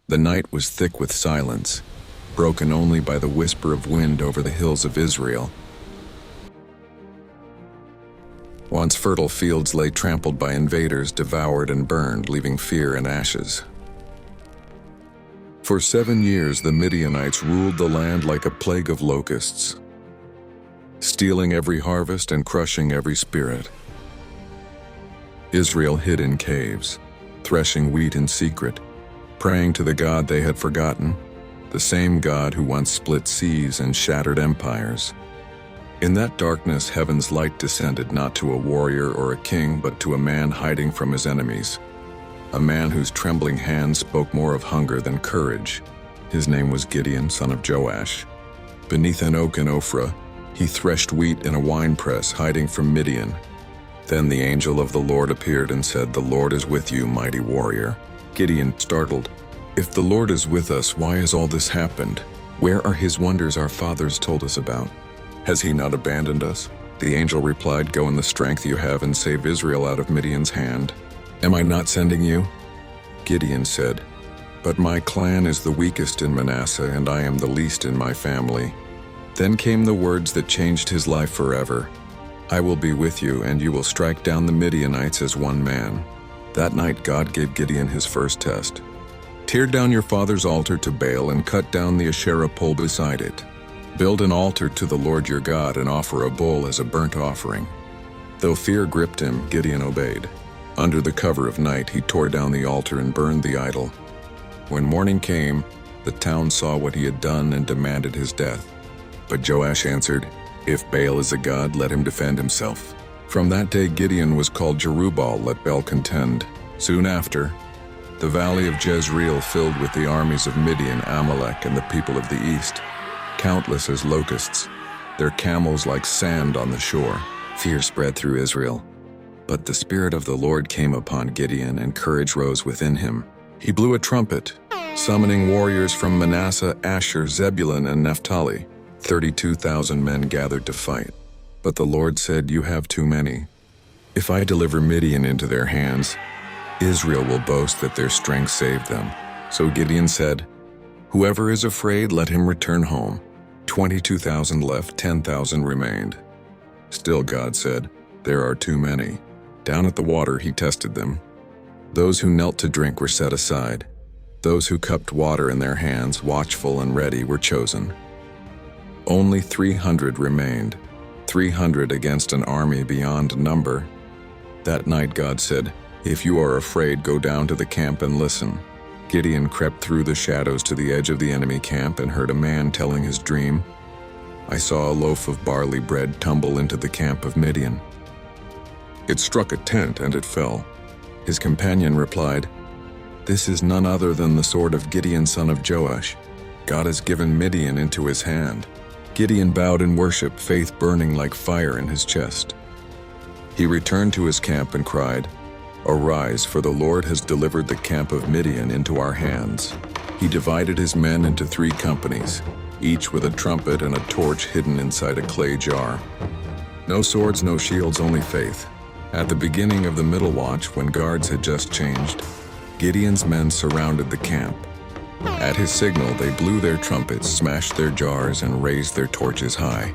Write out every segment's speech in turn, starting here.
The night was thick with silence, broken only by the whisper of wind over the hills of Israel. Once fertile fields lay trampled by invaders, devoured and burned, leaving fear and ashes. For 7 years, the Midianites ruled the land like a plague of locusts, stealing every harvest and crushing every spirit. Israel hid in caves, threshing wheat in secret, praying to the God they had forgotten, the same God who once split seas and shattered empires. In that darkness, heaven's light descended not to a warrior or a king, but to a man hiding from his enemies, a man whose trembling hand spoke more of hunger than courage. His name was Gideon, son of Joash. Beneath an oak in Ophrah, he threshed wheat in a winepress, hiding from Midian. Then the angel of the Lord appeared and said, "The Lord is with you, mighty warrior." Gideon, startled, "If the Lord is with us, why has all this happened? Where are his wonders our fathers told us about? Has he not abandoned us?" The angel replied, "Go in the strength you have and save Israel out of Midian's hand. Am I not sending you?" Gideon said, "But my clan is the weakest in Manasseh, and I am the least in my family." Then came the words that changed his life forever. "I will be with you, and you will strike down the Midianites as one man." That night God gave Gideon his first test. "Tear down your father's altar to Baal and cut down the Asherah pole beside it. Build an altar to the Lord your God and offer a bull as a burnt offering." Though fear gripped him, Gideon obeyed. Under the cover of night, he tore down the altar and burned the idol. When morning came, the town saw what he had done and demanded his death. But Joash answered, "If Baal is a god, let him defend himself." From that day Gideon was called Jerubbaal, let Baal contend. Soon after, the valley of Jezreel filled with the armies of Midian, Amalek, and the people of the east, countless as locusts, their camels like sand on the shore. Fear spread through Israel. But the Spirit of the Lord came upon Gideon, and courage rose within him. He blew a trumpet, summoning warriors from Manasseh, Asher, Zebulun, and Naphtali. 32,000 men gathered to fight. But the Lord said, "You have too many. If I deliver Midian into their hands, Israel will boast that their strength saved them." So Gideon said, "Whoever is afraid, let him return home." 22,000 left, 10,000 remained. Still God said, "There are too many." Down at the water he tested them. Those who knelt to drink were set aside. Those who cupped water in their hands, watchful and ready, were chosen. Only 300 remained, 300 against an army beyond number. That night God said, "If you are afraid, go down to the camp and listen." Gideon crept through the shadows to the edge of the enemy camp and heard a man telling his dream. "I saw a loaf of barley bread tumble into the camp of Midian. It struck a tent and it fell." His companion replied, "This is none other than the sword of Gideon, son of Joash. God has given Midian into his hand." Gideon bowed in worship, faith burning like fire in his chest. He returned to his camp and cried, "Arise, for the Lord has delivered the camp of Midian into our hands." He divided his men into 3 companies, each with a trumpet and a torch hidden inside a clay jar. No swords, no shields, only faith. At the beginning of the middle watch, when guards had just changed, Gideon's men surrounded the camp. At his signal, they blew their trumpets, smashed their jars, and raised their torches high.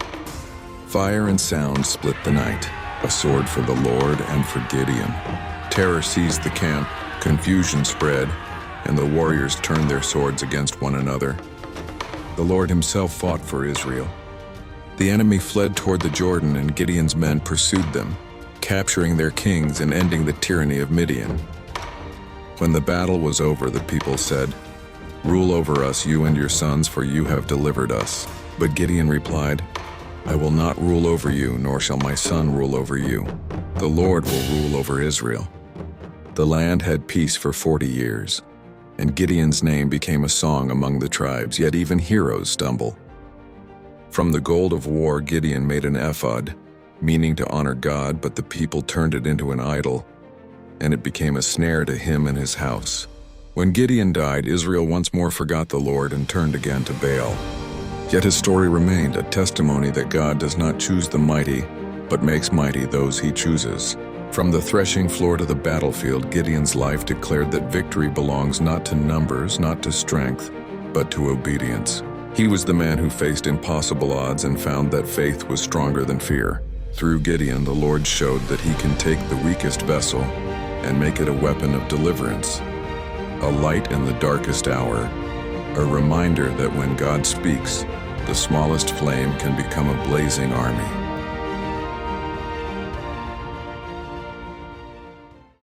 Fire and sound split the night, a sword for the Lord and for Gideon. Terror seized the camp, confusion spread, and the warriors turned their swords against one another. The Lord himself fought for Israel. The enemy fled toward the Jordan, and Gideon's men pursued them, capturing their kings and ending the tyranny of Midian. When the battle was over, the people said, "Rule over us, you and your sons, for you have delivered us." But Gideon replied, "I will not rule over you, nor shall my son rule over you. The Lord will rule over Israel." The land had peace for 40 years, and Gideon's name became a song among the tribes, yet even heroes stumble. From the gold of war, Gideon made an ephod, meaning to honor God, but the people turned it into an idol, and it became a snare to him and his house. When Gideon died, Israel once more forgot the Lord and turned again to Baal. Yet his story remained, a testimony that God does not choose the mighty, but makes mighty those he chooses. From the threshing floor to the battlefield, Gideon's life declared that victory belongs not to numbers, not to strength, but to obedience. He was the man who faced impossible odds and found that faith was stronger than fear. Through Gideon, the Lord showed that he can take the weakest vessel and make it a weapon of deliverance, a light in the darkest hour, a reminder that when God speaks, the smallest flame can become a blazing army.